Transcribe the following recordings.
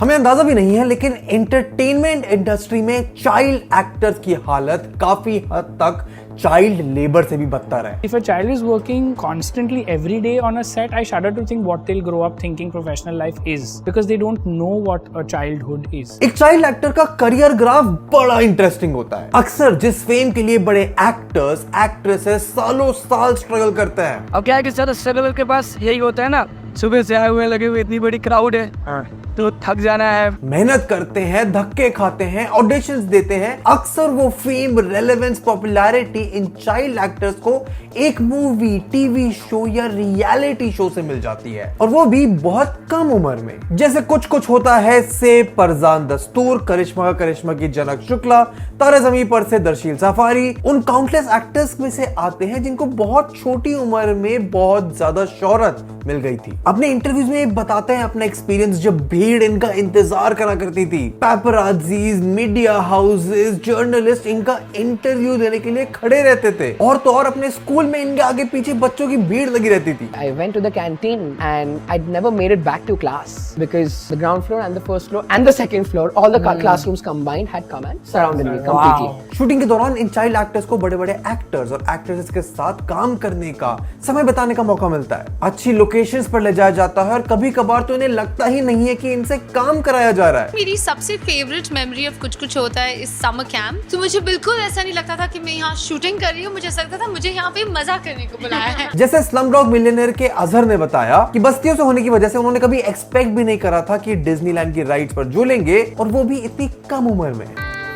हमें अंदाजा भी नहीं है, लेकिन एंटरटेनमेंट इंडस्ट्री में चाइल्ड एक्टर्स की हालत काफी हद तक चाइल्ड लेबर से भी बदतर है। If a child is working constantly every day on a set, I shudder to think what they'll grow up thinking professional life is, because they don't know what a childhood is. एक child actor का career graph बड़ा interesting होता है। अक्सर जिस fame के लिए बड़े एक्टर्स एक्ट्रेसेस सालों साल स्ट्रगल करते हैं। अब क्या है कि ज्यादा स्ट्रगल के पास यही होता है ना, सुबह से आए हुए लगे हुए, इतनी बड़ी क्राउड है तो थक जाना है, मेहनत करते हैं, धक्के खाते हैं, ऑडिशंस देते हैं। अक्सर वो fame, relevance, popularity in child actors को एक मूवी, टीवी शो या रियलिटी शो से मिल जाती है, और वो भी बहुत कम उम्र में। जैसे कुछ कुछ होता है से फरजान दस्तूर, करिश्मा की जनक शुक्ला, तारे ज़मीं पर से दरशील सफारी उन काउंटलेस एक्टर्स में से आते हैं जिनको बहुत छोटी उम्र में बहुत ज्यादा शोहरत मिल गई थी। अपने इंटरव्यूज में बताते हैं अपना एक्सपीरियंस जब भीड़ इनका इंतजार करा करती थी। पैपराजीज, मीडिया हाउसेस, जर्नलिस्ट इनका इंटरव्यू देने के लिए खड़े रहते थे, और तो और अपने स्कूल में इनके आगे पीछे बच्चों की भीड़ लगी रहती थी। I went to the canteen and I'd never made it back to class because the ground floor and the first floor and the second floor, all the classrooms combined had come and surrounded me completely. Shooting के दौरान in child actors को बड़े बड़े actors और actresses के साथ काम करने का, समय बिताने का मौका मिलता है। अच्छी लोकेशंस पर ले जाया जाता है, और कभी कभार तो इन्हें लगता ही नहीं है कि इनसे काम कराया जा रहा है। मेरी सबसे फेवरेट मेमोरी ऑफ कुछ कुछ होता है इस समर कैंप। तो मुझे बिल्कुल ऐसा नहीं लगता था कि मैं यहाँ शूटिंग कर रही हूँ, मुझे ऐसा लगता था मुझे यहाँ पे मजा करने को बुलाया है। जैसे स्लमडॉग मिलियनेयर के अजहर ने बताया कि बस्तियों से होने की वजह से उन्होंने कभी एक्सपेक्ट भी नहीं करा था कि डिज्नीलैंड की राइड्स पर झूलेंगे, और वो भी इतनी कम उम्र में।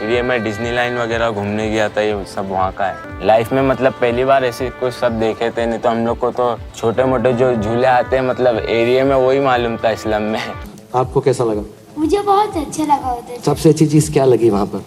ये मैं डिज्नीलैंड वगैरह घूमने गया था, ये सब वहाँ का है। लाइफ में मतलब पहली बार ऐसे कुछ सब देखे थे, नहीं तो हम लोग को तो छोटे मोटे जो झूले आते हैं मतलब एरिया में वही मालूम था स्लम में। आपको कैसा लगा? मुझे बहुत अच्छा लगा उधर। सबसे अच्छी चीज क्या लगी वहाँ पर?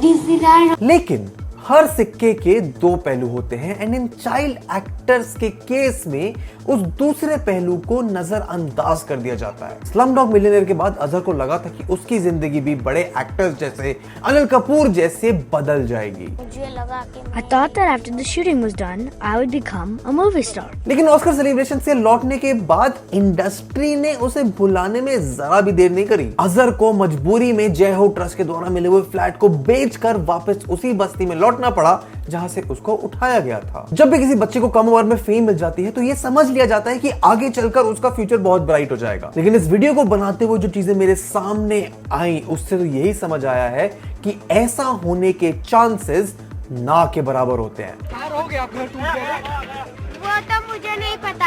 डिज्नीलैंड। लेकिन हर सिक्के के दो पहलू होते हैं, एंड इन चाइल्ड एक्टर्स के केस में उस दूसरे पहलू को नजरअंदाज कर दिया जाता है। स्लमडॉग मिलियनेयर के बाद अजहर को लगा था कि उसकी जिंदगी भी बड़े एक्टर्स जैसे अनिल कपूर जैसे बदल जाएगी। मुझे लगा कि I thought that after the shooting was done, I would become a movie star. लेकिन ऑस्कर सेलिब्रेशन से लौटने के बाद इंडस्ट्री ने उसे भुलाने में जरा भी देर नहीं करी। अजहर को मजबूरी में जय हो ट्रस्ट के द्वारा मिले हुए फ्लैट को बेचकर वापस उसी बस्ती में लौटना पड़ा जहां से उसको उठाया गया था। जब भी किसी बच्चे को कम उम्र में फेम मिल जाती है तो ये समझ लिया जाता है कि आगे चलकर उसका फ्यूचर बहुत ब्राइट हो जाएगा। लेकिन इस वीडियो को बनाते हुए जो चीजें मेरे सामने आई उससे तो यही समझ आया है कि ऐसा होने के चांसेस ना के बराबर होते हैं। वो तो मुझे नहीं पता,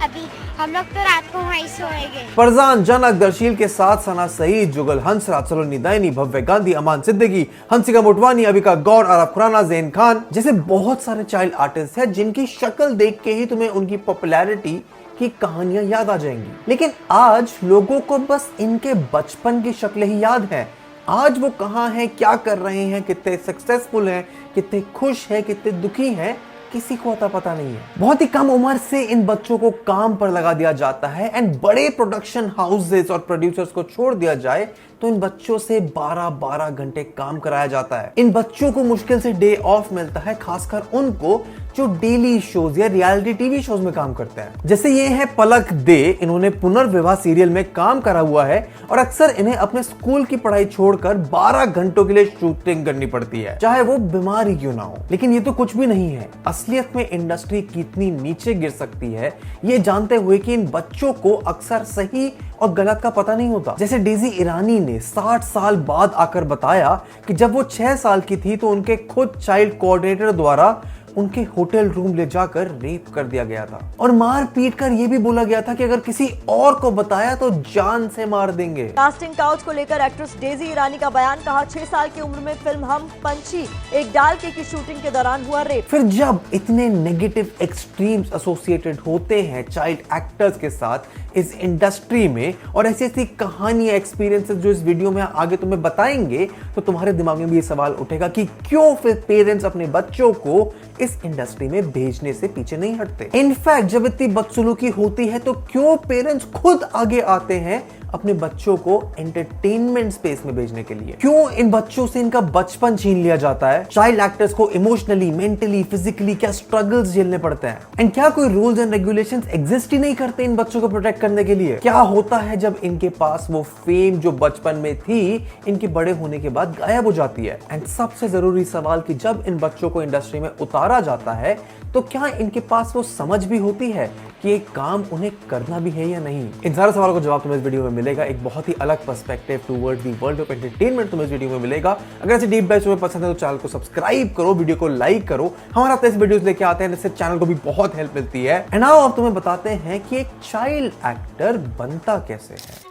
अभी हम लोग तो रात को वहीं सोएंगे। फरजान, जनक, दरशील के साथ सना सईद, जुगल हंसराज, सलोनी दायनी, भव्य गांधी, अमान सिद्दीकी, हंसिका मोटवानी, अबिका गौर, आरफ खुराना, ज़ैन खान जैसे बहुत सारे चाइल्ड आर्टिस्ट हैं जिनकी शक्ल देख के ही तुम्हें उनकी पॉपुलैरिटी की कहानियां याद आ जाएंगी। लेकिन आज लोगों को बस इनके बचपन की शक्ल ही याद है। आज वो कहां हैं, क्या कर रहे हैं, कितने सक्सेसफुल हैं, कितने खुश हैं, कितने दुखी हैं, किसी को पता नहीं है। बहुत ही कम उम्र से इन बच्चों को काम पर लगा दिया जाता है, एंड बड़े प्रोडक्शन हाउसेस और प्रोड्यूसर्स को छोड़ दिया जाए तो इन बच्चों से 12-12 घंटे काम कराया जाता है। इन बच्चों को मुश्किल से डे ऑफ मिलता है, खासकर उनको जो डेली शोज या रियलिटी टीवी शोज में काम करते हैं। जैसे ये है पलक दे, इन्होंने पुनर्विवाह सीरियल में काम करा हुआ है, और अक्सर इन्हें अपने स्कूल की पढ़ाई छोड़कर 12 घंटों के लिए शूटिंग करनी पड़ती है, चाहे वो बीमारी क्यों ना हो। लेकिन ये तो कुछ भी नहीं है। असलियत में इंडस्ट्री कितनी नीचे गिर सकती है ये जानते हुए कि इन बच्चों को अक्सर सही और गलत का पता नहीं होता। जैसे डेजी ईरानी ने 60 साल बाद आकर बताया कि जब वो 6 साल की थी तो उनके खुद चाइल्ड कोऑर्डिनेटर द्वारा उनके होटल रूम ले जाकर रेप कर दिया गया था, और मार पीट कर यह भी बोला गया था कि अगर किसी और को बताया तो जान से मार देंगे। कास्टिंग काउच को लेकर एक्ट्रेस डेजी ईरानी का बयान, कहा 6 साल की उम्र में फिल्म हम पंछी एक डाल की शूटिंग के दौरान हुआ रेप। फिर जब इतने नेगेटिव एक्सट्रीम्स एसोसिएटेड होते हैं चाइल्ड एक्टर्स के साथ इस इंडस्ट्री में, और ऐसी ऐसी कहानियां, एक्सपीरियंसेस जो इस वीडियो में आगे तुम्हें बताएंगे, तो तुम्हारे दिमाग में भी ये सवाल उठेगा कि क्यों फिर पेरेंट्स अपने बच्चों को इस इंडस्ट्री में भेजने से पीछे नहीं हटते। इनफैक्ट जब इतनी बदसलूकी होती है तो क्यों पेरेंट्स खुद आगे आते हैं अपने बच्चों को एंटरटेनमेंट स्पेस में भेजने के लिए। क्यों इन बच्चों से इनका बचपन छीन लिया जाता है? चाइल्ड एक्टर्स को इमोशनली, मेंटली, फिजिकली क्या स्ट्रगल्स झेलने पड़ते हैं? एंड क्या कोई रूल्स एंड रेगुलेशंस एग्जिस्ट ही नहीं करते इन बच्चों को प्रोटेक्ट करने के लिए? क्या होता है जब इनके पास वो फेम जो बचपन में थी इनके बड़े होने के बाद गायब हो जाती है? एंड सबसे जरूरी सवाल कि जब इन बच्चों को इंडस्ट्री में उतारा जाता है तो क्या इनके पास वो समझ भी होती है कि एक काम उन्हें करना भी है या नहीं? इन सारे सवालों का जवाब तुम्हें इस वीडियो में मिलेगा। एक बहुत ही अलग perspective towards the world of entertainment तुम्हें इस वीडियो में मिलेगा। अगर ऐसे डीप डाइव तुम्हें पसंद है तो चैनल को सब्सक्राइब करो, वीडियो को लाइक करो। हमारे अपने वीडियोस लेके आते हैं जिससे चैनल को भी बहुत हेल्प मिलती है। एंड नाउ अब तुम्हें बताते हैं कि एक चाइल्ड एक्टर बनता कैसे है।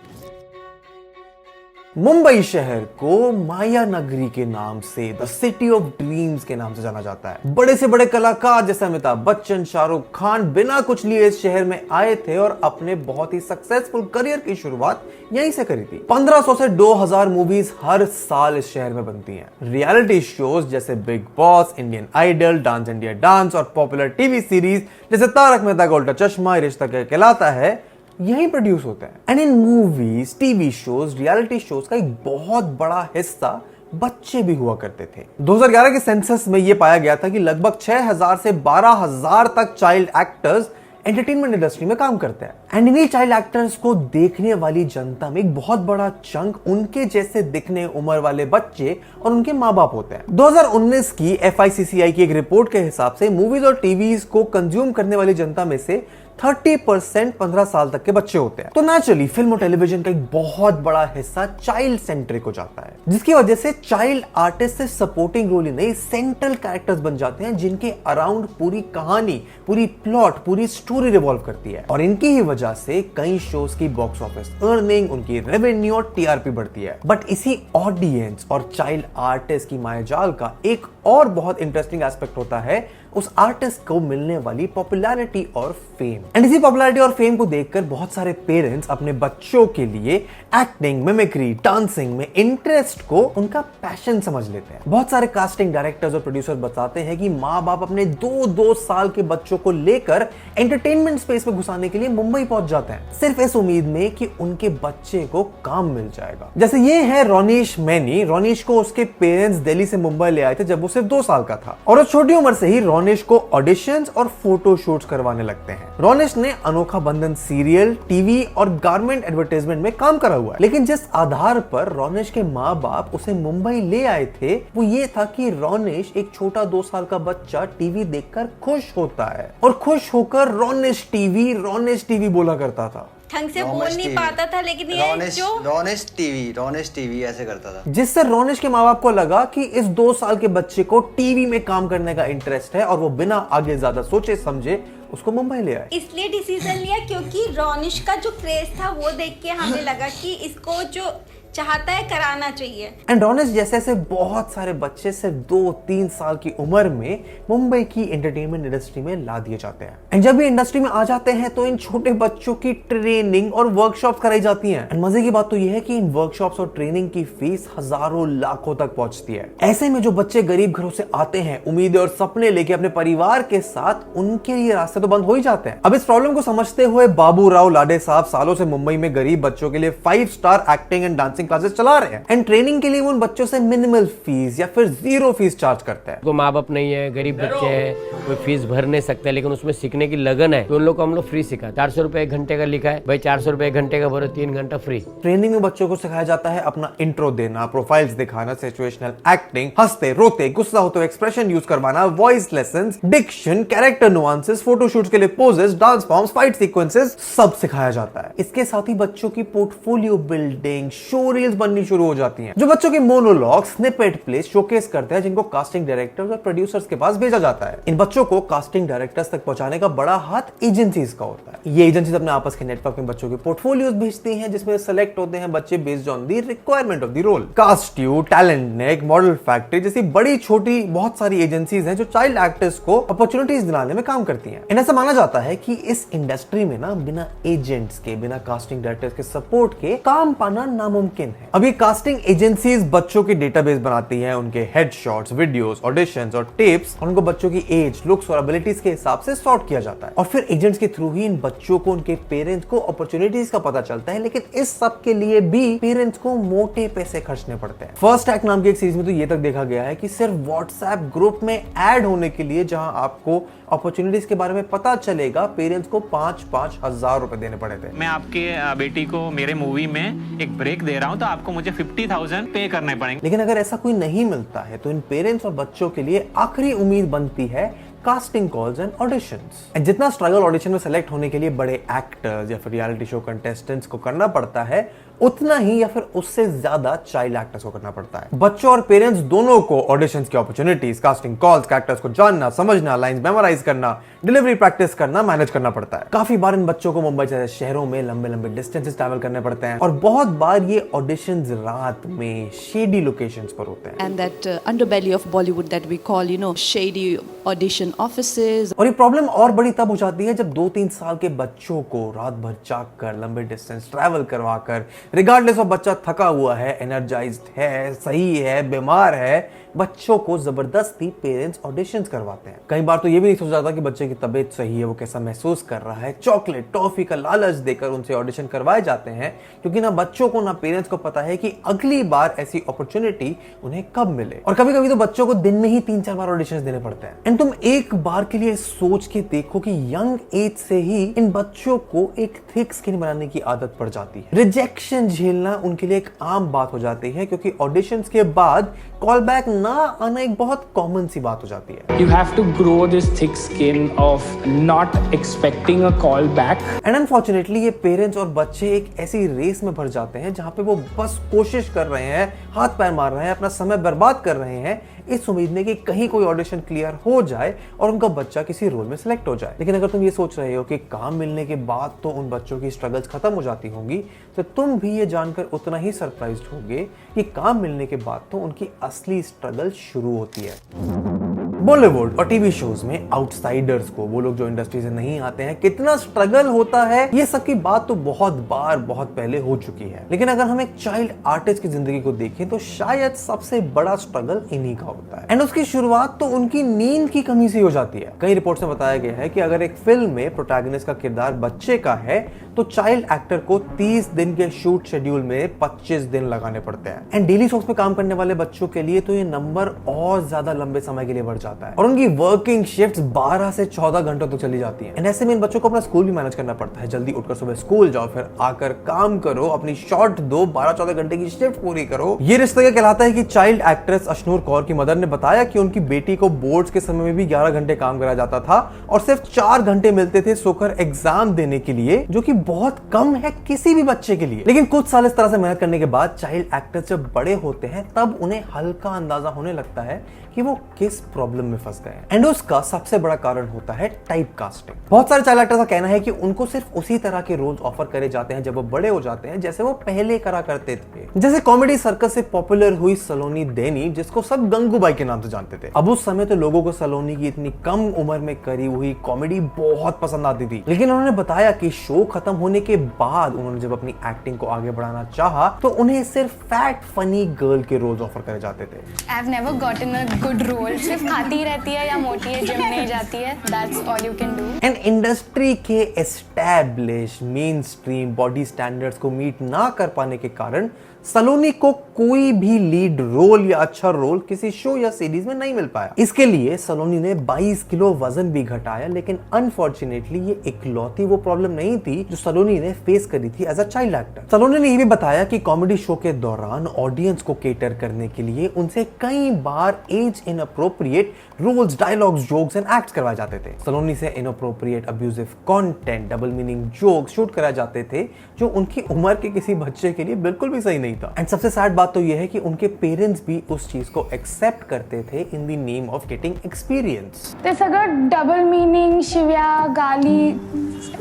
मुंबई शहर को माया नगरी के नाम से, द सिटी ऑफ ड्रीम्स के नाम से जाना जाता है। बड़े से बड़े कलाकार जैसे अमिताभ बच्चन, शाहरुख खान बिना कुछ लिए इस शहर में आए थे और अपने बहुत ही सक्सेसफुल करियर की शुरुआत यहीं से करी थी। 1500 से 2000 मूवीज हर साल इस शहर में बनती हैं। रियलिटी शोज जैसे Bigg Boss, Indian Idol, Dance India Dance और पॉपुलर टीवी सीरीज जैसे तारक मेहता का उल्टा चश्मा, ये रिश्ता क्या कहलाता है, यही प्रोड्यूस होते हैं। And in movies, TV shows, reality shows का एक बहुत बड़ा हिस्सा बच्चे भी हुआ करते थे। 2011 के सेंसस में यह पाया गया था कि लगभग 6000 से 12000 तक चाइल्ड एक्टर्स एंटरटेनमेंट इंडस्ट्री में काम करते हैं। एंड इन्हीं चाइल्ड एक्टर्स को देखने वाली जनता में एक बहुत बड़ा चंक उनके जैसे दिखने उम्र वाले बच्चे और उनके माँ बाप होते हैं। 2019 की FICCI की एक रिपोर्ट के हिसाब से मूवीज और टीवीज को कंज्यूम करने वाली जनता में से 30% 15 साल तक के बच्चे होते हैं। तो नेचुरली फिल्म और टेलीविजन का एक बहुत बड़ा हिस्सा चाइल्ड सेंट्रिक हो जाता है, जिसकी वजह से चाइल्ड आर्टिस्ट से सपोर्टिंग रोल ही नहीं, सेंट्रल कैरेक्टर्स बन जाते हैं जिनके अराउंड पूरी कहानी, पूरी प्लॉट, पूरी स्टोरी रिवॉल्व करती है। और इनकी ही वजह से कई शोज की बॉक्स ऑफिस अर्निंग, उनकी रेवेन्यू और TRP बढ़ती है। बट इसी ऑडियंस और चाइल्ड आर्टिस्ट की मायाजाल का एक और बहुत इंटरेस्टिंग एस्पेक्ट होता है उस आर्टिस्ट को मिलने वाली पॉपुलैरिटी और फेम। एंड इसी पॉपुलैरिटी और फेम को देखकर बहुत सारे पेरेंट्स अपने बच्चों के लिए एक्टिंग, मिमिक्री, डांसिंग में इंटरेस्ट को उनका पैशन समझ लेते हैं। बहुत सारे कास्टिंग डायरेक्टर्स और प्रोड्यूसर बताते हैं कि माँ बाप अपने 2-2 साल के बच्चों को लेकर एंटरटेनमेंट स्पेस में घुसाने के लिए मुंबई पहुंच जाते हैं, सिर्फ इस उम्मीद में कि उनके बच्चे को काम मिल जाएगा। जैसे ये है रोनिश मैनी। रोनिश को उसके पेरेंट्स दिल्ली से मुंबई ले आए थे जब वो सिर्फ 2 साल का था और उस छोटी उम्र से ही रोनिश को ऑडिशंस और फोटो शूट्स करवाने लगते हैं। रोनिश ने अनोखा बंधन सीरियल, टीवी और गारमेंट एडवर्टाइजमेंट में काम करा हुआ है। लेकिन जिस आधार पर रोनिश के माँ बाप उसे मुंबई ले आए थे वो ये था कि रोनिश एक छोटा 2 साल का बच्चा टीवी देखकर खुश होता है और खुश होकर रोनिश टीवी बोला करता था। ढंग से बोल नहीं पाता था, लेकिन ये जो रोनिश टीवी ऐसे करता था, जिससे रोनिश के माँ बाप को लगा कि इस 2 साल के बच्चे को टीवी में काम करने का इंटरेस्ट है और वो बिना आगे ज्यादा सोचे समझे उसको मुंबई ले आए। इसलिए डिसीजन लिया क्योंकि रोनिश का जो क्रेज था वो देख के हमें लगा कि इसको जो चाहता है कराना चाहिए। एंड रोनिश जैसे बहुत सारे बच्चे सिर्फ 2-3 साल की उम्र में मुंबई की एंटरटेनमेंट इंडस्ट्री में ला दिए जाते हैं। एंड जब ये इंडस्ट्री में आ जाते हैं तो इन छोटे बच्चों की ट्रेनिंग और वर्कशॉप्स कराई जाती हैं। एंड मजे की बात तो ये है कि इन वर्कशॉप्स और ट्रेनिंग की फीस हजारों लाखों तक पहुंचती है। ऐसे में जो बच्चे गरीब घरों से आते हैं उम्मीदें और सपने लेके अपने परिवार के साथ, उनके लिए रास्ते तो बंद हो ही जाते हैं। अब इस प्रॉब्लम को समझते हुए बाबू राव लाडे साहब सालों से मुंबई में गरीब बच्चों के लिए 5 star acting and dancing classes चला रहे हैं। एंड ट्रेनिंग के लिए वो उन बच्चों से मिनिमल फीस या फिर 0 फीस चार्ज करते हैं। को माँ बाप नहीं है, गरीब बच्चे हैं, कोई फीस भर नहीं सकते, लेकिन उसमें सीखने की लगन है तो उन लोग को हम लोग फ्री सिखा। 400 रुपए 1 घंटे का लिखा है भाई, 400 रुपए 1 घंटे का भरो, 3 घंटा फ्री। ट्रेनिंग में बच्चों को सिखाया जाता है अपना इंट्रो देना, प्रोफाइल्स दिखाना, सिचुएशनल एक्टिंग, हंसते रोते गुस्सा होते एक्सप्रेशन यूज करवाना, voice lessons, diction, character nuances, photoshoots के लिए poses, dance forms, fight sequences सब सिखाया जाता है। इसके साथ ही बच्चों की पोर्टफोलियो बिल्डिंग, शो रील्स बननी शुरू हो जाती हैं, जो बच्चों के मोनोलॉग, स्निपेट प्ले शोकेस करते हैं, जिनको कास्टिंग डायरेक्टर्स और प्रोड्यूसर्स के पास भेजा जाता है। इन बच्चों को कास्टिंग डायरेक्टर्स तक पहुंचाने का बड़ा हाथ एजेंसीज का होता है। ये एजेंसीज अपने आपस के नेटवर्क में बच्चों के पोर्टफोलियोज भेजती हैं, जिसमें सेलेक्ट होते हैं बच्चे based on the requirement of the role. कास्ट्यू, टैलेंट नेक, मॉडल फैक्ट्री जैसी बड़ी छोटी बहुत सारी एजेंसीज हैं जो चाइल्ड एक्टर्स को अपॉर्चुनिटीज दिलाने में काम करती हैं। ऐसा माना जाता है कि इस इंडस्ट्री में ना बिना एजेंट्स के, बिना कास्टिंग डायरेक्टर्स के सपोर्ट के काम पाना नामुमकिन मुमकिन है। अभी कास्टिंग एजेंसीज बच्चों के डेटाबेस बनाती हैं, उनके हेडशॉट्स, वीडियोस, ऑडिशंस और टिप्स, और उनको बच्चों की एज, लुक्स और एबिलिटीज के हिसाब से सॉर्ट किया जाता है और फिर एजेंट्स के थ्रू ही इन बच्चों को उनके पेरेंट्स को अपॉर्चुनिटीज का पता चलता है। लेकिन इस सब के लिए भी पेरेंट्स को मोटे पैसे खर्चने पड़ते हैं। फर्स्ट एक्ट नाम की एक सीरीज में तो ये तक देखा गया है कि सिर्फ व्हाट्सएप ग्रुप में ऐड होने के लिए, जहां आपको अपॉर्चुनिटीज के बारे में पता चलेगा, पेरेंट्स को 5-5 हजार रुपए देने पड़े थे। मैं आपके बेटी को मेरे मूवी में एक ब्रेक दे रहा हूं तो आपको मुझे 50,000 पे करने पड़ेंगे। लेकिन अगर ऐसा कोई नहीं मिलता है तो इन पेरेंट्स और बच्चों के लिए आखिरी उम्मीद बनती है casting calls and auditions. And जितना स्ट्रगल ऑडिशन में सेलेक्ट होने के लिए बड़े एक्टर्स या फिर रियलिटी शो कंटेस्टेंट्स को करना पड़ता है, उतना ही या फिर उससे ज्यादा चाइल्ड एक्टर्स को करना पड़ता है। बच्चों और पेरेंट्स दोनों को ऑडिशंस की अपॉर्चुनिटीज, कास्टिंग कॉल्स, कैरेक्टर्स को जानना, समझना, लाइंस मेमोराइज करना, डिलीवरी प्रैक्टिस करना, मैनेज करना पड़ता है। काफी बार इन बच्चों को मुंबई जैसे शहरों में लंबे लंबे डिस्टेंसेस ट्रैवल करने पड़ते हैं और बहुत बार ये ऑडिशंस रात में शेडी लोकेशंस पर होते हैं। And that underbelly of Bollywood that we call, you know, shady audition offices. और ये प्रॉब्लम और बड़ी तब हो जाती है जब 2-3 साल के बच्चों को रात भर जाग कर लंबे डिस्टेंस ट्रैवल करवा कर, रिगार्डलेस ऑफ बच्चा थका हुआ है, एनर्जाइज्ड है, सही है, बीमार है, बच्चों को जबरदस्ती पेरेंट्स ऑडिशंस करवाते हैं। कई बार तो ये भी नहीं सोचा जाता कि बच्चे की तबीयत सही है, वो कैसा महसूस कर रहा है। चॉकलेट, टॉफी का लालच देकर उनसे ऑडिशन करवाए जाते हैं, क्योंकि ना बच्चों को ना पेरेंट्स को पता है कि अगली बार ऐसी अपॉर्चुनिटी उन्हें कब मिले। और कभी कभी तो बच्चों को दिन में ही 3-4 बार ऑडिशंस देने पड़ते हैं। एंड तुम एक बार के लिए सोच के देखो कि यंग एज से ही इन बच्चों को एक थिक स्किन बनाने की आदत पड़ जाती है। रिजेक्शन झेलना उनके लिए एक आम बात हो जाती है, क्योंकि ऑडिशंस के बाद कॉल बैक ना आना एक बहुत कॉमन सी बात हो जाती है। You have to grow this thick skin of not expecting a call back. And unfortunately ये पेरेंट्स और बच्चे एक ऐसी रेस में भर जाते हैं जहां पे वो बस कोशिश कर रहे हैं, हाथ पैर मार रहे हैं, अपना समय बर्बाद कर रहे हैं इस उम्मीद में कि कहीं कोई ऑडिशन क्लियर हो जाए और उनका बच्चा किसी रोल में सिलेक्ट हो जाए। लेकिन अगर तुम ये सोच रहे हो कि काम मिलने के बाद तो उन बच्चों की स्ट्रगल्स खत्म हो जाती होंगी, तो तुम भी ये जानकर उतना ही सरप्राइज्ड होगे कि काम मिलने के बाद तो उनकी असली स्ट्रगल शुरू होती है। बॉलीवुड और टीवी शोज में आउटसाइडर्स को, वो लोग जो इंडस्ट्री से नहीं आते हैं, कितना स्ट्रगल होता है, ये सब की बात तो बहुत बार बहुत पहले हो चुकी है। लेकिन अगर हम एक चाइल्ड आर्टिस्ट की जिंदगी को देखें तो शायद सबसे बड़ा स्ट्रगल इन्हीं का होता है। एंड उसकी शुरुआत तो उनकी नींद की कमी से हो जाती है। कई रिपोर्ट्स में बताया गया है कि अगर एक फिल्म में प्रोटैगनिस्ट का किरदार बच्चे का है तो चाइल्ड एक्टर को 30 दिन के शूट शेड्यूल में 25 दिन लगाने पड़ते हैं। एंड डेली सोप्स में काम करने वाले बच्चों के लिए तो ये नंबर और ज्यादा लंबे समय के लिए बढ़ जाता है और उनकी वर्किंग शिफ्ट्स 12 से 14 घंटों तक चली जाती हैं। एंड ऐसे में इन बच्चों को अपना स्कूल भी मैनेज करना पड़ता है। जल्दी उठकर सुबह स्कूल जाओ, फिर आकर काम करो, अपनी शॉट दो, 12-14 घंटे की शिफ्ट पूरी करो। ये रिश्ता क्या कहलाता है कि चाइल्ड एक्ट्रेस अशनूर कौर की मदर ने बताया कि उनकी बेटी को बोर्ड्स के समय में भी 11 घंटे काम कराया जाता था और सिर्फ 4 घंटे मिलते थे सोकर एग्जाम देने के लिए, जो कि बहुत कम है किसी भी बच्चे के लिए। लेकिन कुछ साल इस तरह से मेहनत करने के बाद चाइल्ड एक्टर्स जब बड़े होते हैं तब उन्हें हल्का अंदाजा होने लगता है कि वो किस प्रॉब्लम में फंस गए हैं। एंड उसका सबसे बड़ा कारण होता है टाइप कास्टिंग। बहुत सारे चाइल्ड एक्टर्स का कहना है कि उनको सिर्फ उसी तरह के रोल्स ऑफर करे जाते हैं जब वो बड़े हो जाते हैं जैसे वो पहले करा करते थे। जैसे कॉमेडी सर्कस से पॉपुलर हुई सलोनी देनी, जिसको सब गंगूबाई के नाम से जानते थे। अब उस समय तो लोगों को सलोनी की इतनी कम उम्र में करी हुई कॉमेडी बहुत पसंद आती थी। लेकिन उन्होंने बताया कि शो खत्म होने के बाद उन्होंने जब अपनी एक्टिंग को आगे बढ़ाना चाहा तो उन्हें सिर्फ फैट फनी गर्ल के रोल्स ऑफर करे जाते थे। I've never gotten a good role. सिर्फ खाती रहती है या मोटी है, जिम नहीं जाती है, that's all you can do. And industry के establish mainstream body standards को मीट ना कर पाने के कारण सलोनी को कोई भी लीड रोल या अच्छा रोल किसी शो या सीरीज में नहीं मिल पाया। इसके लिए सलोनी ने 22 किलो वजन भी घटाया, लेकिन अनफॉर्चुनेटली ये इकलौती वो प्रॉब्लम नहीं थी जो सलोनी ने फेस करी थी एज अ चाइल्ड एक्टर। सलोनी ने ये भी बताया कि कॉमेडी शो के दौरान ऑडियंस को केटर करने के लिए उनसे कई बार age inappropriate roles, dialogues, jokes and acts करवाए जाते थे। सलोनी से inappropriate abusive content, double meaning jokes shoot कराए जाते थे जो उनकी उम्र के किसी बच्चे के लिए बिल्कुल भी सही नहीं था। एंड सबसे सैड बात तो यह है कि उनके पेरेंट्स भी उस चीज को एक्सेप्ट करते थे in the name of getting experience. ते सगळं डबल मीनिंग, शिव्या, गाली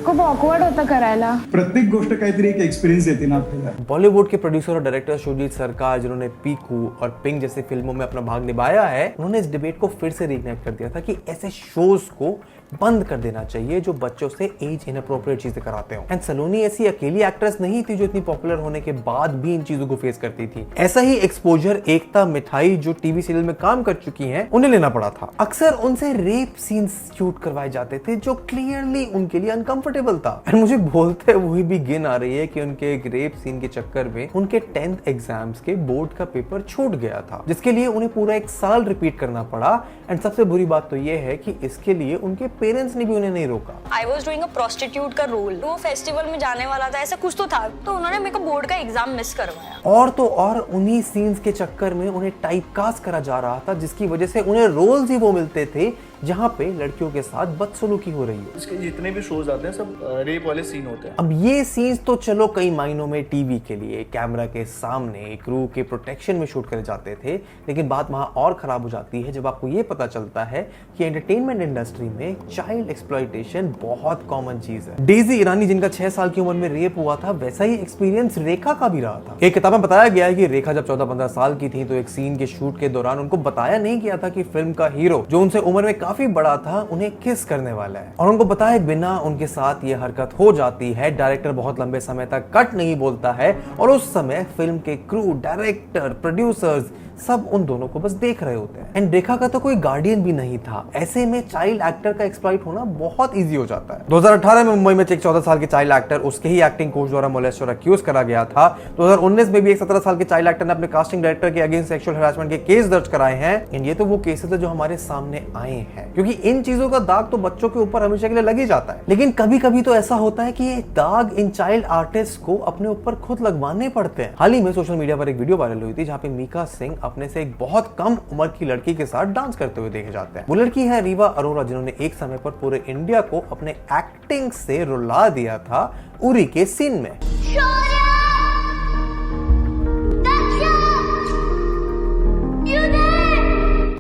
खूप ऑकवर्ड होतं करायला। प्रत्येक गोष्ट काहीतरी एक एक्सपीरियंस देते ना आपल्याला। बॉलीवुड के प्रोड्यूसर और डायरेक्टर शुभजीत सरकार, जिन्होंने पीकू और पिंक जैसी फिल्मों में अपना भाग निभाया है, उन्होंने इस डिबेट को फिर से रिकनेक्ट कर दिया था कि ऐसे शोज को बंद कर देना चाहिए जो बच्चों से एज इनअप्रोप्रिएट चीजें कराते हो। एंड सलोनी ऐसी अकेली एक्ट्रेस नहीं थी जो इतनी पॉपुलर होने के बाद भी इन चीजों को फेस करती थी। ऐसा ही एक्सपोजर एकता मिठाई जो टीवी सीरियल में काम कर चुकी हैं उन्हें लेना पड़ा था। अक्सर उनसे रेप सीन्स शूट करवाए जाते थे जो क्लियरली उनके लिए अनकंफर्टेबल था। एंड मुझे बोलते हुए भी गिन आ रही है कि उनके एक रेप सीन के चक्कर में उनके 10th एग्जाम्स के बोर्ड का पेपर छूट गया था, जिसके लिए उन्हें पूरा 1 साल रिपीट करना पड़ा। एंड सबसे बुरी बात तो ये है कि इसके लिए उनके पेरेंट्स ने भी उन्हें नहीं रोका। I was doing a prostitute का रोल, वो फेस्टिवल में जाने वाला था, ऐसा कुछ तो था, तो उन्होंने मेरे को बोर्ड का एग्जाम मिस करवाया। और तो और उन्हीं सीन्स के चक्कर में उन्हें टाइपकास्ट करा जा रहा था, जिसकी वजह से उन्हें रोल्स ही वो मिलते थे जहां पे लड़कियों के साथ बदसलूकी हो रही हो। इसके जितने भी शोज आते हैं सब रेप वाले सीन होते हैं। अब ये सीन्स तो चलो कई मायनों में टीवी के लिए कैमरा के सामने क्रू के प्रोटेक्शन में शूट करे जाते थे, लेकिन बात वहां और खराब हो जाती है जब आपको ये पता चलता है कि एंटरटेनमेंट इंडस्ट्री में चाइल्ड एक्सप्लॉयटेशन बहुत कॉमन चीज है। डेजी ईरानी जिनका 6 साल की उम्र में रेप हुआ था, वैसा ही एक्सपीरियंस रेखा का भी रहा था। एक किताब में बताया गया है कि रेखा जब 14-15 साल की थी तो एक सीन के शूट के दौरान उनको बताया नहीं गया था कि फिल्म का हीरो जो उनसे उम्र में काफी बड़ा था उन्हें किस करने वाला है, और उनको बताए बिना उनके साथ ये हरकत हो जाती है। डायरेक्टर बहुत लंबे समय तक कट नहीं बोलता है और उस समय फिल्म के क्रू, डायरेक्टर, प्रोड्यूसर्स सब उन दोनों को बस देख रहे होते हैं। एंड रेखा का तो कोई गार्डियन भी नहीं था। ऐसे में चाइल्ड एक्टर का एक्सप्लॉइट होना बहुत इजी हो जाता है। 2018 में मुंबई में एक 14 साल के चाइल्ड एक्टर उसके ही एक्टिंग कोच द्वारा मोलेस्ट और अक्यूज करा गया था। 2019 में भी एक 17 साल के चाइल्ड एक्टर ने अपने कास्टिंग डायरेक्टर के अगेंस्ट सेक्सुअल हरासमेंट के केस दर्ज कराए हैं। एंड ये तो वो केसेस है जो हमारे सामने आए हैं, क्योंकि इन चीजों का दाग तो बच्चों के ऊपर हमेशा के लिए लग ही जाता है। लेकिन कभी कभी तो ऐसा होता है कि ये दाग इन चाइल्ड आर्टिस्ट को अपने ऊपर खुद लगवाने पड़ते हैं। हाल ही में सोशल मीडिया पर एक वीडियो वायरल हुई थी जहां पे मीका सिंह अपने से एक बहुत कम उम्र की लड़की के साथ डांस करते हुए देखे जाते हैं। वो लड़की है रीवा अरोरा, जिन्होंने एक समय पर पूरे इंडिया को अपने एक्टिंग से रुला दिया था उरी के सीन में।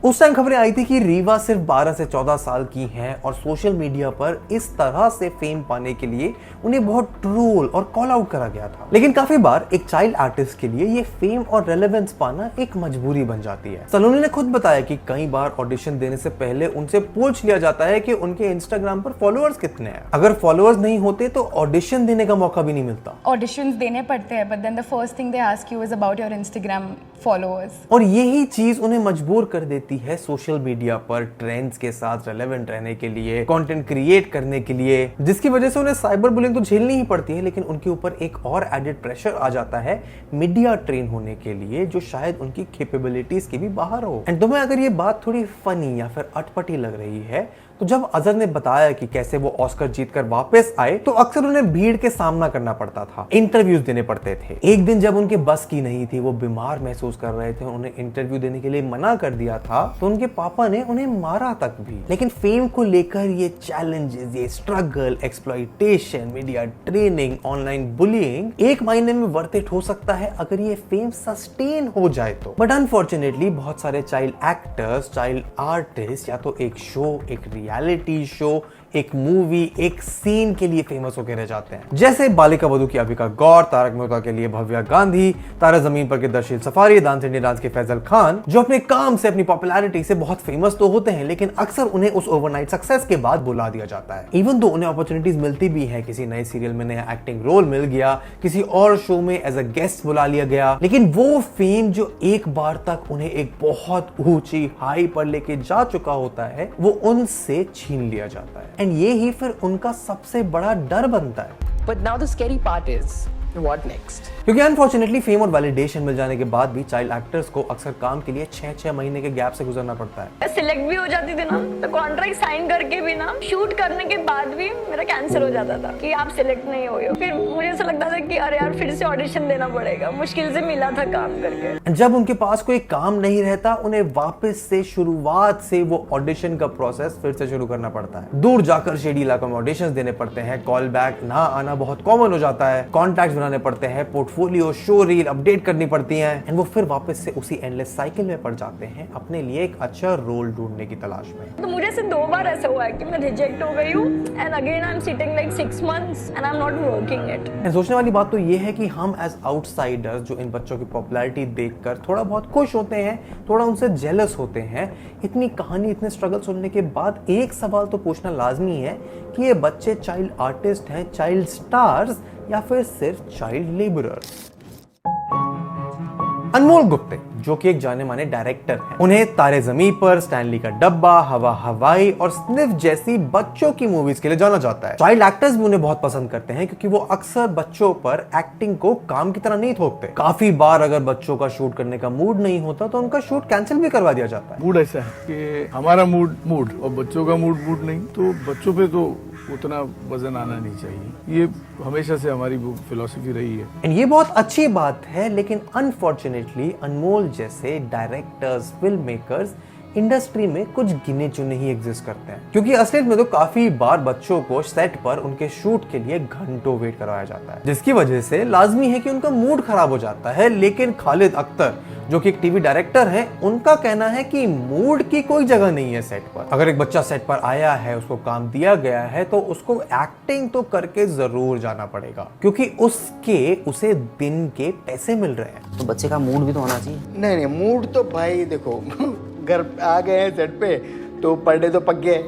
उस टाइम खबरें आई थी कि रीवा सिर्फ 12 से 14 साल की हैं और सोशल मीडिया पर इस तरह से फेम पाने के लिए उन्हें बहुत ट्रोल और कॉल आउट करा गया था। लेकिन काफी बार एक चाइल्ड आर्टिस्ट के लिए ये फेम और रेलेवेंस पाना एक मजबूरी बन जाती है। सलोनी ने खुद बताया कि कई बार ऑडिशन देने से पहले उनसे पूछ लिया जाता है कि उनके इंस्टाग्राम पर फॉलोअर्स कितने हैं। अगर फॉलोअर्स नहीं होते तो ऑडिशन देने का मौका भी नहीं मिलता। ऑडिशंस देने पड़ते हैं, but then the first thing they ask you is about your Instagram followers. और यही चीज उन्हें मजबूर कर देती है सोशल मीडिया पर ट्रेंड्स के साथ रेलेवेंट रहने के लिए, कंटेंट क्रिएट करने के लिए, जिसकी वजह से उन्हें साइबर बुलिंग तो झेलनी ही पड़ती है, लेकिन उनके ऊपर एक और एडेड प्रेशर आ जाता है मीडिया ट्रेन होने के लिए, जो शायद उनकी कैपेबिलिटीज के भी बाहर हो। एंड तुम्हें अगर ये बात थोड़ी फनी या फिर अटपटी लग रही है तो जब अजहर ने बताया कि कैसे वो ऑस्कर जीतकर वापस आए तो अक्सर उन्हें भीड़ के सामना करना पड़ता था, इंटरव्यूज देने पड़ते थे। एक दिन जब उनके बस की नहीं थी, वो बीमार महसूस कर रहे थे, उन्हें इंटरव्यू देने के लिए मना कर दिया था, तो उनके पापा ने उन्हें मारा तक भी। लेकिन फेम को लेकर ये चैलेंजेस, ये struggle, exploitation, media training, online bullying एक महीने में वर्थ इट हो सकता है अगर ये फेम सस्टेन हो जाए तो। बट अनफॉर्चुनेटली बहुत सारे चाइल्ड एक्टर्स, चाइल्ड आर्टिस्ट या तो एक शो, एक रियलिटी शो, एक मूवी, एक सीन के लिए फेमस होकर रह जाते हैं। जैसे बालिका वधू की अबिका गौर, तारक मेहता के लिए भव्या गांधी, तारा जमीन पर के Darsheel safari, dance India dance के फैजल खान, जो अपने काम से, अपनी पॉपुलैरिटी से बहुत फेमस तो होते हैं, लेकिन अक्सर उन्हें उस ओवरनाइट सक्सेस के बाद बुला दिया जाता है। इवन दो उन्हें अपॉर्चुनिटीज मिलती भी है, किसी नए सीरियल में नया एक्टिंग रोल मिल गया, किसी और शो में एज अ गेस्ट बुला लिया गया, लेकिन वो फेम जो एक बार तक उन्हें एक बहुत ऊंची हाई पर लेके जा चुका होता है, वो उनसे छीन लिया जाता है। एंड ये ही फिर उनका सबसे बड़ा डर बनता है। But now the scary part is what next? क्योंकि अनफॉर्चुनेटली फेम और वैलिडेशन मिल जाने के बाद भी चाइल्ड एक्टर्स को अक्सर काम के लिए 6-6 महीने के गैप से गुजरना पड़ता है। सिलेक्ट भी हो जाती थी ना, तो कॉन्ट्रैक्ट साइन करके भी ना, शूट करने के बाद भी मेरा कैंसिल हो जाता था कि आप सिलेक्ट नहीं हुए हो। फिर मुझे ऐसा लगता था कि अरे यार फिर से ऑडिशन देना पड़ेगा, मुश्किल से मिला था काम करके। जब उनके पास कोई काम नहीं रहता, उन्हें वापस से शुरुआत से वो ऑडिशन का प्रोसेस फिर से शुरू करना पड़ता है। दूर जाकर शेडी इलाकों में ऑडिशंस देने पड़ते हैं, कॉल बैक ना आना बहुत कॉमन हो जाता है, कॉन्टैक्ट्स बनाने पड़ते हैं, portfolio portfolio, show reel update करनी पड़ती हैं एंड वो फिर वापस से उसी एंडलेस साइकिल में पड़ जाते हैं अपने लिए एक अच्छा रोल ढूंढने की तलाश में। तो मुझे से 2 बार ऐसा हुआ है कि मैं रिजेक्ट हो गई हूँ and again I am sitting like 6 months and I am not working it. सोचने वाली बात तो ये है कि हम एज आउटसाइडर्स जो इन बच्चों की पॉपुलैरिटी देखकर थोड़ा बहुत खुश होते हैं, थोड़ा उनसे जेलस होते हैं। इतनी कहानी, इतने स्ट्रगल सुनने के बाद एक सवाल तो पूछना लाजमी है कि ये बच्चे चाइल्ड आर्टिस्ट हैं, चाइल्ड स्टार्स, या फिर सिर्फ चाइल्ड लेबरर्स। अनमोल गुप्ते जो कि एक जाने माने डायरेक्टर हैं, उन्हें तारे ज़मीं पर, स्टैनली का डब्बा, हवा हवाई और स्निफ जैसी बच्चों की मूवीज के लिए जाना जाता है। चाइल्ड एक्टर्स भी उन्हें बहुत पसंद करते हैं क्योंकि वो अक्सर बच्चों पर एक्टिंग को काम की तरह नहीं थोपते। काफी बार अगर बच्चों का शूट करने का मूड नहीं होता तो उनका शूट कैंसिल भी करवा दिया जाता है। मूड ऐसा है कि हमारा मूड और बच्चों का मूड नहीं, तो बच्चों पे तो उतना वजन आना नहीं चाहिए। ये हमेशा से हमारी फिलॉसफी रही है एंड ये बहुत अच्छी बात है, लेकिन अनफॉर्चुनेटली अनमोल जैसे डायरेक्टर्स, फिल्म मेकर्स इंडस्ट्री में कुछ गिने चुने ही एग्जिस्ट करते हैं, क्योंकि असलियत में तो काफी बार बच्चों को सेट पर उनके शूट के लिए घंटों वेट करवाया जाता है, जिसकी वजह से लाजमी है कि उनका मूड खराब हो जाता है। लेकिन खालिद अख्तर जो कि एक टीवी डायरेक्टर हैं, उनका कहना है कि मूड की कोई जगह नहीं है सेट पर। अगर एक बच्चा सेट पर आया है, उसको काम दिया गया है, तो उसको एक्टिंग तो करके जरूर जाना पड़ेगा, क्योंकि उसे दिन के पैसे मिल रहे हैं। तो बच्चे का मूड भी तो होना चाहिए। नहीं, मूड तो भाई देखो घर आ गए हैं सेट पे तो पर डे तो पक गए,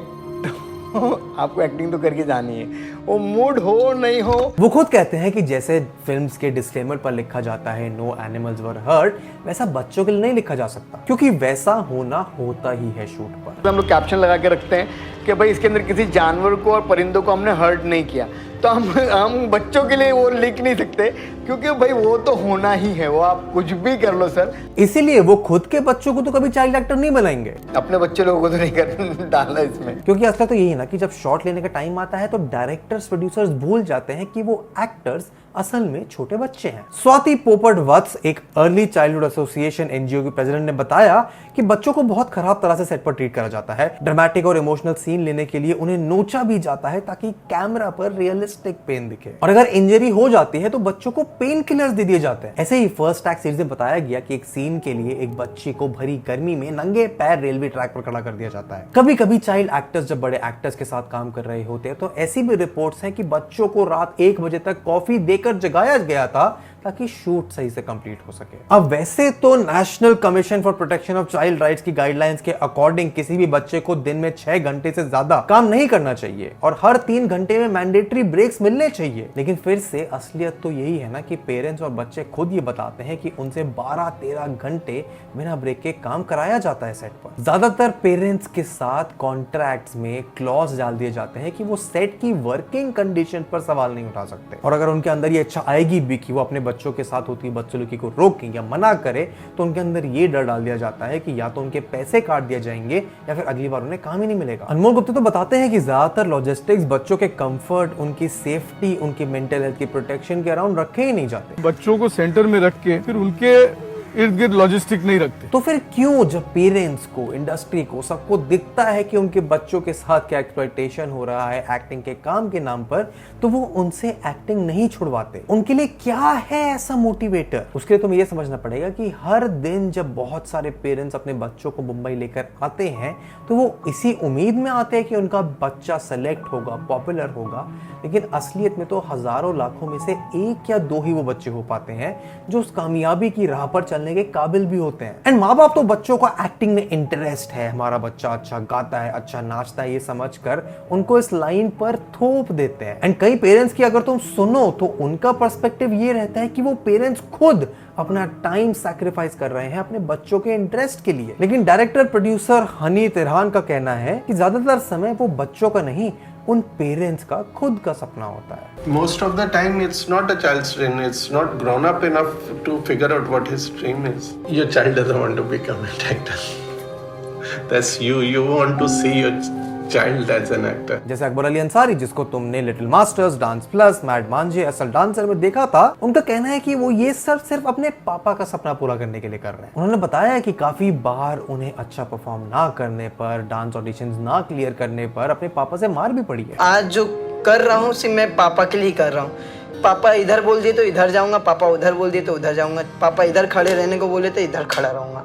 तो आपको एक्टिंग तो करके जानी है, वो मूड हो नहीं हो। वो खुद कहते हैं कि जैसे फिल्म्स के डिस्क्लेमर पर लिखा जाता है नो एनिमल्स वर हर्ट, वैसा बच्चों के लिए नहीं लिखा जा सकता, क्योंकि वैसा होना होता ही है शूट पर। हम लोग कैप्शन लगा के रखते हैं कि भाई इसके अंदर किसी जानवर को और परिंदों को हमने हर्ट नहीं किया, तो हम बच्चों के लिए वो लिख नहीं सकते, क्योंकि भाई वो तो होना ही है, वो आप कुछ भी कर लो सर। इसीलिए वो खुद के बच्चों को तो कभी चाइल्ड एक्टर नहीं बनाएंगे, अपने बच्चे लोगों को तो नहीं कर डालना इसमें, क्योंकि असला तो यही है ना कि जब शॉट लेने का टाइम आता है तो डायरेक्टर्स, प्रोड्यूसर्स भूल जाते हैं कि वो एक्टर्स असल में छोटे बच्चे हैं। स्वाति पोपट वत्स, एक अर्ली चाइल्डहुड एसोसिएशन एनजीओ की प्रेसिडेंट, ने बताया कि बच्चों को बहुत खराब तरह से सेट पर ट्रीट करा जाता है। ड्रामेटिक और इमोशनल सीन लेने के लिए उन्हें नोचा भी जाता है ताकि कैमरा पर रियलिस्टिक पेन दिखे, और अगर इंजरी हो जाती है तो बच्चों को पेन किलर्स दे दिए जाते हैं। ऐसे ही फर्स्ट एक्ट सीरीज में बताया गया कि एक सीन के लिए एक बच्ची को भरी गर्मी में नंगे पैर रेलवे ट्रैक पर खड़ा कर दिया जाता है। कभी कभी चाइल्ड एक्टर्स जब बड़े एक्टर्स के साथ काम कर रहे होते हैं तो ऐसी भी रिपोर्ट्स हैं कि बच्चों को रात 1 बजे तक कॉफी देकर जगाया गया था ताकि शूट सही से कंप्लीट हो सके। अब वैसे तो national commission for protection of child rights की गाइडलाइंस के अकॉर्डिंग किसी भी बच्चे को दिन में 6 घंटे से ज्यादा काम नहीं करना चाहिए और हर 3 घंटे में मैंडेटरी ब्रेक्स मिलने चाहिए। लेकिन फिर से असलियत तो यही है ना कि पेरेंट्स और बच्चे खुद ये बताते हैं कि उनसे 12-13 घंटे बिना ब्रेक के काम कराया जाता है सेट पर। ज्यादातर पेरेंट्स के साथ कॉन्ट्रैक्ट्स में क्लॉज डाल दिए जाते हैं कि वो सेट की वर्किंग कंडीशन पर सवाल नहीं उठा सकते, और अगर उनके अंदर ये इच्छा आएगी भी कि वो अपने बच्चों के साथ होती बदसलूकी को रोकें या मना करें, तो उनके अंदर ये डर डाल दिया जाता है कि या तो उनके पैसे काट दिए जाएंगे या फिर अगली बार उन्हें काम ही नहीं मिलेगा। अनमोल गुप्ता तो बताते हैं कि ज्यादातर लॉजिस्टिक्स बच्चों के कंफर्ट, उनकी सेफ्टी, उनकी मेंटल हेल्थ की प्रोटेक्शन के अराउंड रखे ही नहीं जाते। बच्चों को सेंटर में रख के फिर उनके इर्द गिर्द लॉजिस्टिक नहीं रखते। तो फिर क्यों जब पेरेंट्स को, इंडस्ट्री को, सबको दिखता है कि उनके बच्चों के साथ क्या एक्सप्लॉयटेशन हो रहा है एक्टिंग के काम के नाम पर, तो वो उनसे एक्टिंग नहीं छुड़वाते? उनके लिए क्या है ऐसा मोटिवेटर? उसके लिए तुम्हें ये समझना पड़ेगा कि हर दिन जब बहुत सारे पेरेंट्स अपने बच्चों को मुंबई लेकर आते हैं तो वो इसी उम्मीद में आते हैं कि उनका बच्चा सेलेक्ट होगा, पॉपुलर होगा, लेकिन असलियत में तो हजारों लाखों में से 1 या 2 ही वो बच्चे हो पाते हैं जो उस कामयाबी की राह पर चलने के काबिल भी होते हैं। एंड माँ बाप तो बच्चों का एक्टिंग में इंटरेस्ट है, हमारा बच्चा अच्छा गाता है, अच्छा नाचता है, ये समझकर उनको इस लाइन पर थोप देते हैं। एंड कई पेरेंट्स की अगर तुम सुनो तो उनका पर्सपेक्टिव ये रहता है कि वो पेरेंट्स खुद अपना टाइम सैक्रिफाइस कर रहे हैं अपने बच्चों के इंटरेस्ट के लिए। लेकिन डायरेक्टर प्रोड्यूसर हनी तिरहान का कहना है कि ज्यादातर समय वो बच्चों का नहीं, उन पेरेंट्स का खुद का सपना होता है। Most of the time it's not a child's dream, it's not grown up enough to figure out what his dream is. Your child doesn't want to become an actor. That's you want to see your child as an actor. जैसे अकबर अली अंसारी, जिसको तुमने little masters, dance plus, mad मांझे, असल dancer में देखा था, उनका कहना है कि वो ये सब सिर्फ अपने पापा का सपना पूरा करने के लिए कर रहे हैं। उन्होंने बताया कि काफी बार उन्हें अच्छा परफॉर्म ना करने पर, डांस ऑडिशंस ना क्लियर करने पर अपने पापा से मार भी पड़ी है। आज जो कर रहा हूँ सिर्फ मैं पापा के लिए कर रहा हूँ, पापा इधर बोल दिए तो इधर जाऊंगा, पापा उधर बोल दिए तो उधर जाऊंगा, पापा इधर खड़े रहने को बोले तो इधर खड़ा रहूंगा,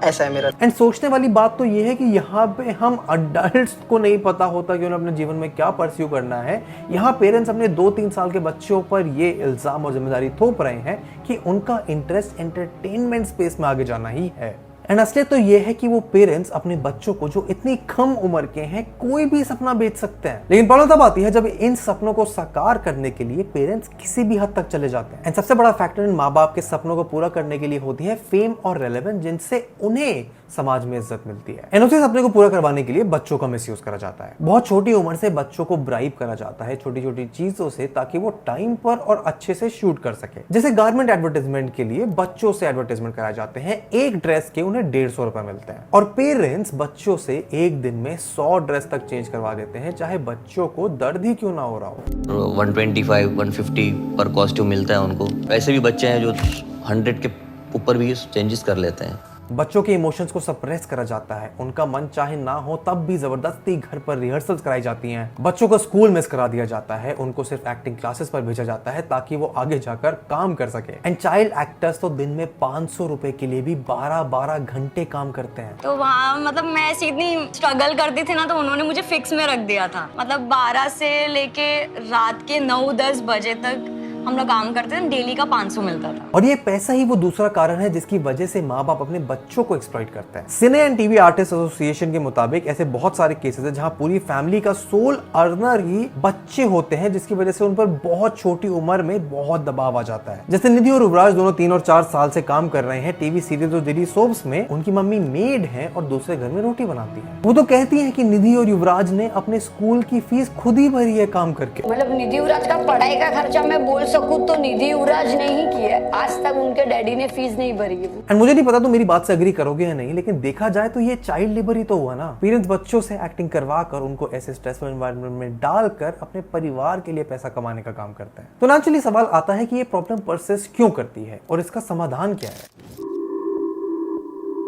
ऐसा है मेरा। एंड सोचने वाली बात तो ये है कि यहाँ पे हम अडल्ट्स को नहीं पता होता कि उन्हें अपने जीवन में क्या परस्यू करना है। यहाँ पेरेंट्स अपने 2-3 साल के बच्चों पर ये इल्जाम और जिम्मेदारी थोप रहे हैं कि उनका इंटरेस्ट एंटरटेनमेंट स्पेस में आगे जाना ही है। एंड असलियत तो ये है कि वो पेरेंट्स अपने बच्चों को जो इतनी कम उम्र के हैं कोई भी सपना बेच सकते हैं, लेकिन प्रॉब्लम तब आती है जब इन सपनों को साकार करने के लिए पेरेंट्स किसी भी हद तक चले जाते हैं। एंड सबसे बड़ा फैक्टर इन माँ बाप के सपनों को पूरा करने के लिए होती है फेम और रेलेवेंस, जिनसे उन्हें समाज में इज्जत मिलती है। एंड उसी सपने को पूरा करवाने के लिए बच्चों का मिसयूज करा जाता है। बहुत छोटी उम्र से बच्चों को ब्राइब करा जाता है छोटी छोटी चीजों से, ताकि वो टाइम पर और अच्छे से शूट कर सके। जैसे गारमेंट एडवर्टाइजमेंट के लिए बच्चों से एडवर्टाइजमेंट कराए जाते हैं, एक ड्रेस के उन्हें 150 रुपए मिलते हैं, और पेरेंट्स बच्चों से एक दिन में 100 ड्रेस तक चेंज करवा देते हैं, चाहे बच्चों को दर्द ही क्यों ना हो रहा हो। 125, 150 पर कॉस्ट्यूम मिलता है उनको। ऐसे भी बच्चे हैं जो 100 के ऊपर भी चेंजेस कर लेते हैं। बच्चों के इमोशंस को सप्रेस करा जाता है, उनका मन चाहे ना हो तब भी जबरदस्ती घर पर रिहर्सल्स कराई जाती हैं। बच्चों को स्कूल मिस करा दिया जाता है, उनको सिर्फ एक्टिंग क्लासेस पर भेजा जाता है ताकि वो आगे जाकर काम कर सके। एंड चाइल्ड एक्टर्स तो दिन में 500 रुपए के लिए भी 12-12 घंटे काम करते हैं। तो वहाँ मतलब मैं ऐसी इतनी स्ट्रगल करती थी ना, तो उन्होंने मुझे फिक्स में रख दिया था। मतलब 12 से लेके रात के 9-10 बजे तक हम लोग काम करते थे, डेली का 500 मिलता था। और ये पैसा ही वो दूसरा कारण है जिसकी वजह से माँ बाप अपने बच्चों को एक्सप्लॉइट करते हैं। सिने एंड टीवी आर्टिस्ट एसोसिएशन के मुताबिक ऐसे बहुत सारे केसेस हैं जहां पूरी फैमिली का सोल अर्नर ही बच्चे होते हैं, जिसकी वजह से उन पर बहुत छोटी उम्र में बहुत दबाव आ जाता है। जैसे निधि और युवराज दोनों 3 और 4 साल से काम कर रहे हैं टीवी सीरीज और डेली सोप्स में। उनकी मम्मी मेड है और दूसरे घर में रोटी बनाती है। वो तो कहती है कि निधि और युवराज ने अपने स्कूल की फीस खुद ही भरी है काम करके। मतलब निधि युवराज का पढ़ाई का खर्चा मैं बोल सकूं तो निधि युवराज ने ही किया, आज तक उनके डैडी ने फीस नहीं भरी है। एंड मुझे नहीं पता तुम मेरी बात से एग्री करोगे या नहीं, लेकिन देखा जाए तो ये चाइल्ड लेबर ही तो हुआ ना। पेरेंट्स बच्चों से एक्टिंग करवा कर उनको ऐसे स्ट्रेसफुल एनवायरनमेंट में डालकर अपने परिवार के लिए पैसा कमाने का काम करते हैं। तो नेचुरली सवाल आता है कि ये प्रॉब्लम परसिस्ट क्यों करती है और इसका समाधान क्या है।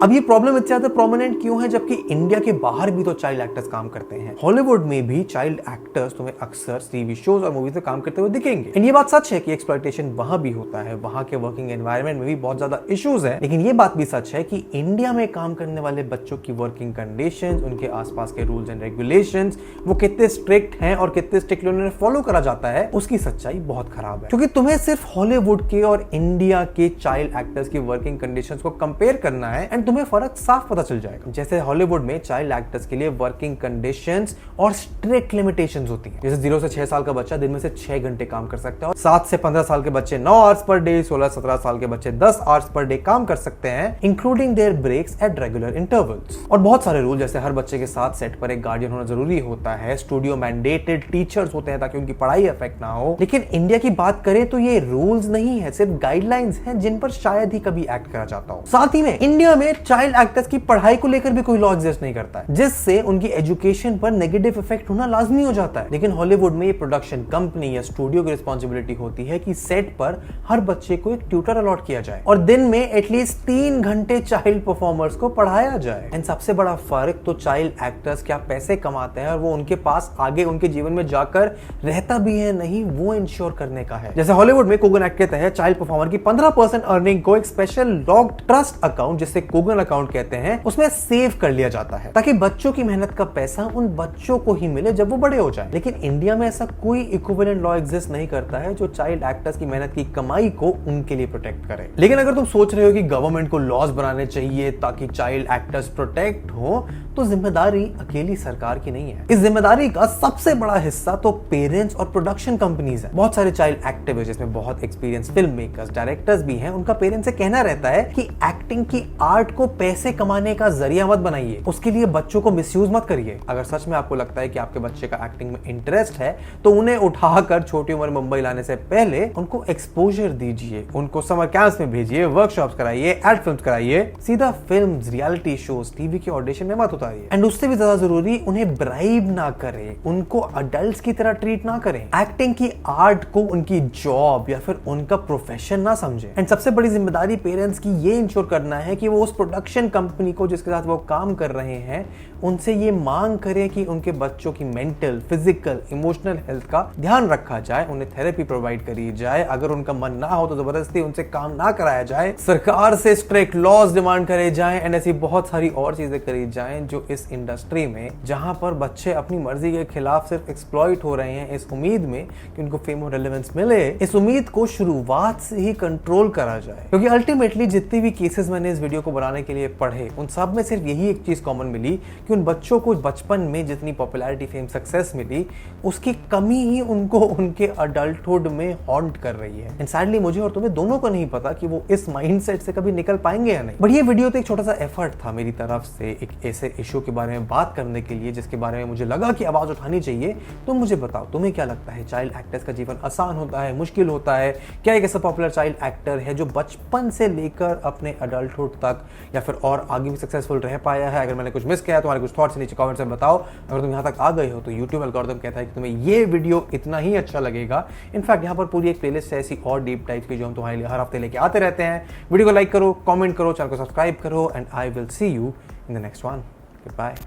अब ये प्रॉब्लम इतनी ज्यादा प्रोमिनेंट क्यों है जबकि इंडिया के बाहर भी तो चाइल्ड एक्टर्स काम करते हैं। हॉलीवुड में भी चाइल्ड एक्टर्स तुम्हें अक्सर टीवी शोज और मूवीज में काम करते हुए दिखेंगे। एंड ये बात सच है कि एक्सप्लॉयटेशन वहां भी होता है, वहां के वर्किंग एनवायरनमेंट में भी बहुत ज्यादा इश्यूज है। लेकिन ये बात भी सच है कि इंडिया में काम करने वाले बच्चों की वर्किंग कंडीशंस, उनके आसपास के रूल्स एंड रेगुलेशंस, वो कितने स्ट्रिक्ट हैं और कितने स्ट्रिक्टली उन्हें फॉलो करा जाता है, उसकी सच्चाई बहुत खराब है। क्योंकि तुम्हें सिर्फ हॉलीवुड के और इंडिया के चाइल्ड एक्टर्स की वर्किंग कंडीशंस को कंपेयर करना है एंड तुम्हें फर्क साफ पता चल जाएगा। जैसे हॉलीवुड में चाइल्ड एक्टर्स के लिए वर्किंग कंडीशंस और स्ट्रिक्ट लिमिटेशंस होती हैं। जैसे 0 से 6 साल का बच्चा दिन में से 6 घंटे काम कर सकता है और 7 से 15 साल के बच्चे 9 आवर्स पर डे, 16-17 साल के बच्चे 10 आवर्स पर डे काम कर सकते हैं, including their breaks at regular intervals. और बहुत सारे रूल, जैसे हर बच्चे के साथ सेट पर एक गार्डियन होना जरूरी होता है, स्टूडियो मैंडेटेड टीचर्स होते हैं ताकि उनकी पढ़ाई अफेक्ट ना हो। लेकिन इंडिया की बात करें तो ये रूल्स नहीं है, सिर्फ गाइडलाइंस हैं जिन पर शायद ही कभी एक्ट करा जाता हो। साथ ही में इंडिया में चाइल्ड एक्टर्स की पढ़ाई को लेकर भी कोई लॉ एग्जिस्ट नहीं करता है, जिससे उनकी एजुकेशन पर नेगेटिव इफेक्ट होना लाजमी हो जाता है। लेकिन हॉलीवुड में ये प्रोडक्शन कंपनी या स्टूडियो की रिस्पॉन्सिबिलिटी होती है कि सेट पर हर बच्चे को एक ट्यूटर अलॉट किया जाए और दिन में एटलीस्ट 3 घंटे चाइल्ड परफॉर्मर्स को पढ़ाया जाए। एंड सबसे बड़ा फर्क तो चाइल्ड एक्टर्स क्या पैसे कमाते हैं और वो उनके पास आगे उनके जीवन में जाकर रहता भी है नहीं, वो इंश्योर करने का है। जैसे हॉलीवुड में कोगन एक्ट के तहत चाइल्ड परफॉर्मर की 15% अर्निंग को एक स्पेशल लॉक्ड ट्रस्ट अकाउंट, जिसे कोगन अकाउंट कहते हैं, उसमें सेव कर लिया जाता है ताकि बच्चों की मेहनत का पैसा उन बच्चों को ही मिले जब वो बड़े हो जाएं। लेकिन इंडिया में ऐसा कोई इक्विवेलेंट लॉ एग्जिस्ट नहीं करता है जो चाइल्ड एक्टर्स की मेहनत की कमाई को उनके लिए प्रोटेक्ट करे। लेकिन अगर तुम सोच रहे हो कि गवर्नमेंट को लॉज बनाने चाहिए ताकि चाइल्ड एक्टर्स प्रोटेक्ट हो, तो जिम्मेदारी अकेली सरकार की नहीं है। इस जिम्मेदारी का सबसे बड़ा हिस्सा तो पेरेंट्स और प्रोडक्शन कंपनीज है। बहुत सारे चाइल्ड एक्टर जिसमें बहुत एक्सपीरियंस फिल्म मेकर्स, डायरेक्टर्स भी हैं, उनका पेरेंट्स से कहना रहता है कि एक्टिंग की आर्ट को पैसे कमाने का जरिया मत बनाइए, उसके लिए बच्चों को मिसयूज मत करिए। अगर सच में आपको लगता है कि आपके बच्चे का एक्टिंग में इंटरेस्ट है तो उन्हें उठाकर छोटी उम्र मुंबई लाने से पहले उनको एक्सपोजर दीजिए, उनको समर कैंप्स में भेजिए, वर्कशॉप्स कराइए, एड फिल्म्स कराइए, सीधा फिल्म्स, रियलिटी शोज, टीवी के ऑडिशन में मत उतारिए। एंड उससे भी ज्यादा जरूरी, उन्हें ब्राइब ना करें, उनको अडल्ट्स की तरह ट्रीट ना करें, एक्टिंग की आर्ट को उनकी जॉब या फिर उनका प्रोफेशन ना समझे। एंड सबसे बड़ी जिम्मेदारी पेरेंट्स की ये इंश्योर करना है कि वो उस प्रोडक्शन कंपनी को जिसके साथ वो काम कर रहे हैं उनसे ये मांग करें कि उनके बच्चों की मेंटल, फिजिकल, इमोशनल हेल्थ का ध्यान रखा जाए, उन्हें थेरेपी प्रोवाइड करी जाए, अगर उनका मन ना हो तो जबरदस्ती उनसे काम ना कराया जाए, सरकार से स्ट्रिक्ट लॉज डिमांड करे जाएं एंड ऐसी बहुत सारी और चीजें करी जाएं जो इस इंडस्ट्री में, जहां पर बच्चे अपनी मर्जी के खिलाफ सिर्फ एक्सप्लॉइट हो रहे हैं इस उम्मीद में कि उनको फेम और रेलेवेंस मिले, इस उम्मीद को शुरुआत से ही कंट्रोल करा जाए। क्योंकि अल्टीमेटली जितनी भी केसेस मैंने इस वीडियो को बनाने के लिए पढ़े उन सब में सिर्फ यही एक चीज कॉमन मिली कि उन बच्चों को बचपन में जितनी पॉपुलैरिटी, फेम, सक्सेस मिली उसकी कमी ही उनको उनके अडल्टहुड में हॉन्ट कर रही है। एंड सैडली मुझे और तुम्हें दोनों को नहीं पता कि वो इस माइंडसेट से कभी निकल पाएंगे या नहीं। बट ये वीडियो तो एक छोटा सा एफर्ट था मेरी तरफ से एक ऐसे इशू के बारे में बात करने के लिए जिसके बारे में मुझे लगा कि आवाज उठानी चाहिए। तुम मुझे बताओ तुम्हें क्या लगता है, चाइल्ड एक्टर्स का जीवन आसान होता है, मुश्किल होता है? क्या एक ऐसा पॉपुलर चाइल्ड एक्टर है जो बचपन से लेकर अपने अडल्टहुड तक या फिर और आगे भी सक्सेसफुल रह पाया है? अगर मैंने कुछ मिस किया है तुम्हारे कुछ थॉट्स नीचे कमेंट्स में बताओ। अगर तुम यहाँ तक आ गए हो तो यूट्यूब एल्गोरिथम कहता है कि तुम्हें ये वीडियो इतना ही अच्छा लगेगा। इनफैक्ट यहाँ पर पूरी एक प्लेलिस्ट है ऐसी और डीप टाइप की जो हम तुम्हारे लिए हर हफ्ते लेके आते रहते हैं। वीडियो को लाइक करो, कमेंट करो, चैनल को सब्सक्राइब करो and I will see you in the next one. Good bye.